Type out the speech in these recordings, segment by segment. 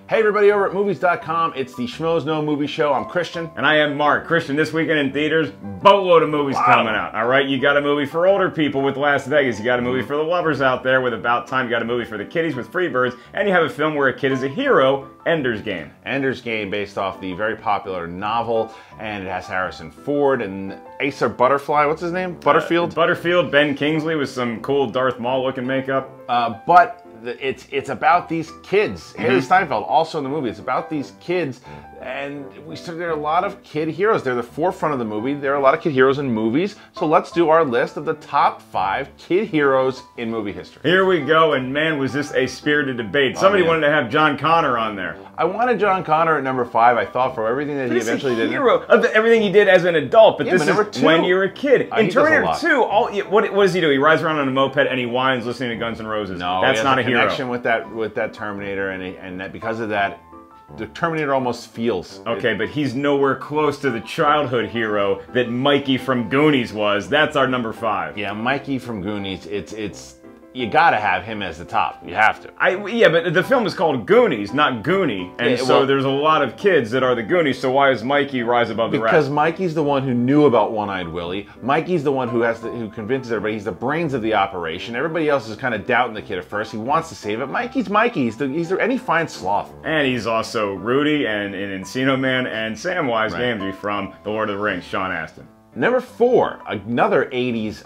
Hey everybody over at movies.com, it's the Schmoes No Movie Show. I'm Kristian. And I am Mark. Kristian, this weekend in theaters, boatload of movies coming out. Alright, you got a movie for older people with Las Vegas, you got a movie for the lovers out there with About Time, you got a movie for the kiddies with Freebirds, and you have a film where a kid is a hero, Ender's Game. Ender's Game, based off the very popular novel, and it has Harrison Ford and Asa Butterfly, what's his name? Butterfield? Butterfield, Ben Kingsley with some cool Darth Maul looking makeup. But it's about these kids. Haley Steinfeld, also in the movie. It's about these kids, and there are a lot of kid heroes. They're the forefront of the movie. There are a lot of kid heroes in movies. So let's do our list of the top 5 kid heroes in movie history. Here we go, and man, was this a spirited debate. Somebody wanted to have John Connor on there. I wanted John Connor at number 5. I thought for everything that he eventually did. Hero of everything he did as an adult, but this is when you're a kid. In Terminator 2, what does he do? He rides around on a moped and he whines listening to Guns N' Roses. No, that's not a hero. Connection with that Terminator, and that because of that, the Terminator almost feels. Okay, but he's nowhere close to the childhood hero that MIKEY from Goonies was. That's our number 5. Yeah, MIKEY from Goonies. You gotta have him as the top. You have to. Yeah, but the film is called Goonies, not Goonie, and so there's a lot of kids that are the Goonies. So why does MIKEY rise above the rest? Because MIKEY's the one who knew about One-Eyed Willy. MIKEY's the one who convinces everybody. He's the brains of the operation. Everybody else is kind of doubting the kid at first. He wants to save it. MIKEY's MIKEY. And he finds sloth. And he's also Rudy and in Encino Man and Samwise Gamgee from The Lord of the Rings, Sean Astin. Number 4, another 80s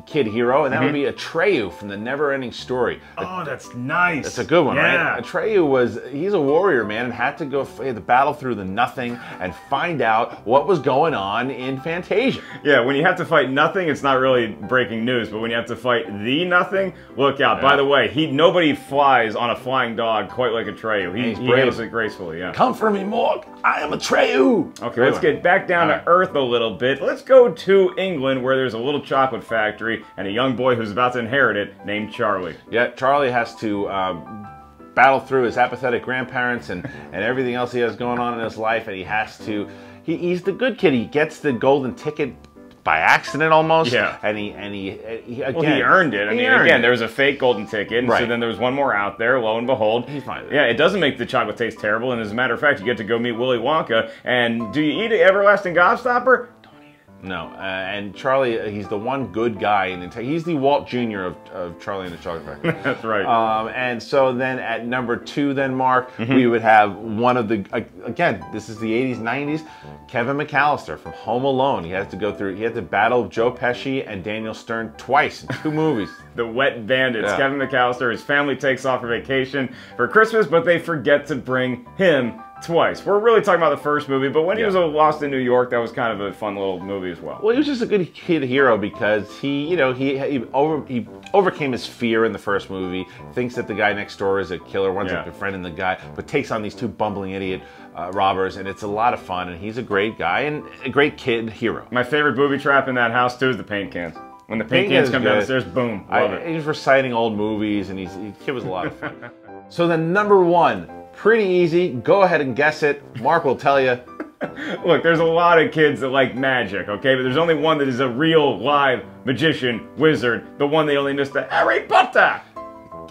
kid hero, and that would be ATREYU from the Neverending Story. Oh, that's nice. That's a good one, right? ATREYU he's a warrior, man, and had to battle through the nothing and find out what was going on in Fantasia. Yeah, when you have to fight nothing, it's not really breaking news, but when you have to fight the nothing, look out. By the way, nobody flies on a flying dog quite like ATREYU. He handles it gracefully, yeah. Come for me, Morg. I am ATREYU. Okay, let's get back down to earth a little bit. Let's go to England, where there's a little chocolate factory and a young boy who's about to inherit it named Charlie. Yeah, Charlie has to battle through his apathetic grandparents and everything else he has going on in his life, and he's the good kid. He gets the golden ticket by accident almost. Yeah. And he earned it. I mean, again, there was a fake golden ticket, and so then there was one more out there, lo and behold. He's fine. Yeah, it doesn't make the chocolate taste terrible, and as a matter of fact, you get to go meet Willy Wonka, and do you eat an everlasting gobstopper? No, and Charlie, he's the one good guy he's the Walt Jr. of Charlie and the Chocolate Factory. That's right. And so then at number 2, then Mark, we would have one of the, again, this is the 80s, 90s, Kevin McAllister from Home Alone. He had to battle Joe Pesci and Daniel Stern twice in 2 movies. The Wet Bandits. Yeah. Kevin McAllister, his family takes off for vacation for Christmas, but they forget to bring him twice. We're really talking about the first movie, but when he was lost in New York, that was kind of a fun little movie as well. Well, he was just a good kid hero because he overcame his fear in the first movie, thinks that the guy next door is a killer, winds up befriending the guy, but takes on these 2 bumbling idiot robbers, and it's a lot of fun, and he's a great guy and a great kid hero. My favorite booby trap in that house, too, is the paint cans. When the paint cans come down the stairs, boom, love it. He's reciting old movies, and the kid was a lot of fun. So then number 1, pretty easy. Go ahead and guess it. Mark will tell you. Look, there's a lot of kids that like magic, okay? But there's only one that is a real live magician, wizard. The one they only missed, the Harry Potter.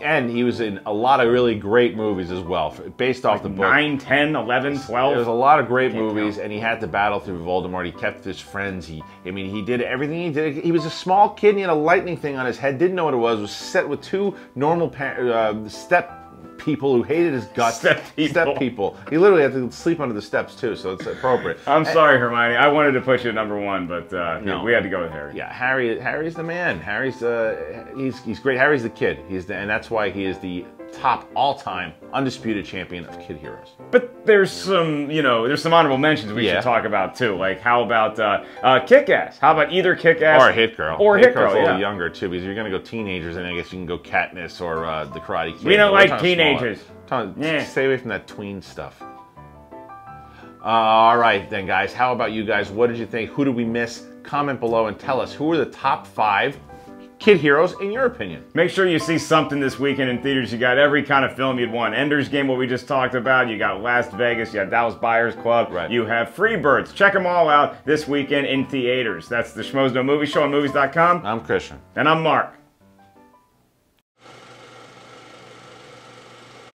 And he was in a lot of really great movies as well, based off the book. 9, 10, 11, 12. There's a lot of great movies, and he had to battle through Voldemort. He kept his friends. He did everything he did. He was a small kid, and he had a lightning thing on his head. Didn't know what it was set with 2 normal step people who hated his guts. Step people. He literally had to sleep under the steps too, so it's appropriate. I'm sorry, Hermione. I wanted to put you at number 1, but no, we had to go with Harry. Yeah, Harry's the man. Harry's he's great. Harry's the kid. And that's why he is the top all-time undisputed champion of kid heroes. But there's some, there's some honorable mentions we should talk about too. Like how about Kick-Ass? How about either Kick-Ass or Hit Girl? Or Hit Girl, a little younger too, because you're gonna go teenagers, and I guess you can go Katniss or the Karate Kid. We don't like teenagers. Stay away from that tween stuff. All right then, guys. How about you guys? What did you think? Who did we miss? Comment below and tell us who are the top 5 kid heroes in your opinion. Make sure you see something this weekend in theaters. You got every kind of film you'd want. Ender's Game, what we just talked about. You got Las Vegas. You got Dallas Buyers Club. Right. You have Freebirds. Check them all out this weekend in theaters. That's the Schmoes No Movie Show on movies.com. I'm Kristian. And I'm Mark.